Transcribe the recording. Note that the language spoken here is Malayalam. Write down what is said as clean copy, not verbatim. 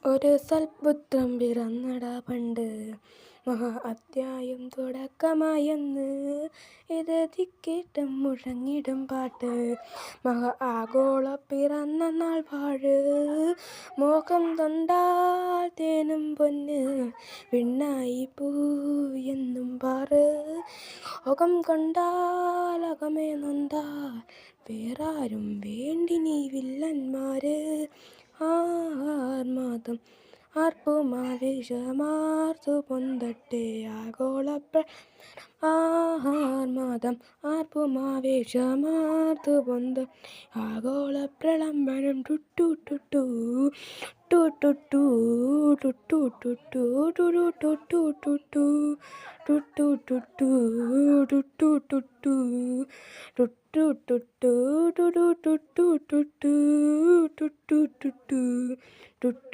ഒരു സൽപുത്രം പിറന്നടാ പണ്ട്, മഹാ അധ്യായം തുടക്കമായെന്ന്. ഇത് ധിക്കേട്ടം മുഴങ്ങിടും പാട്ട്, മഹാ ആഗോള പിറന്ന നാൾ വാഴ്. മോഹം തൊണ്ടാൽ തേനും പൊന്ന്, വിണ്ണായി പൂയെന്നും പാറ്. മുഖം കൊണ്ടാൽ അകമേ നൊന്താൽ, വേറാരും വേണ്ടിനീ വില്ലന്മാര്. ആർമാദം ആർപ്പുമാവേശമാർത്തു പൊന്തട്ടെ ആഗോളപ്രളംബരം. ആർമാദം ആർപ്പുമാവേശമാർത്തു പൊന്തട്ടെ ആഗോളപ്രളംബരം. ടുട്ടു ടുട്ടു ടുട്ടു ടുട്ടു ടുട്ടു ടുട്ടു ടുട്ടു ടുട്ടു ടുട്ടു ടുട്ടു ടുട്ടു ടുട്ടു ടുട്ടു ടുട്ടു ടുട്ടു ടുട്ടു ടുട്ടു ടുട്ടു ടുട്ടു.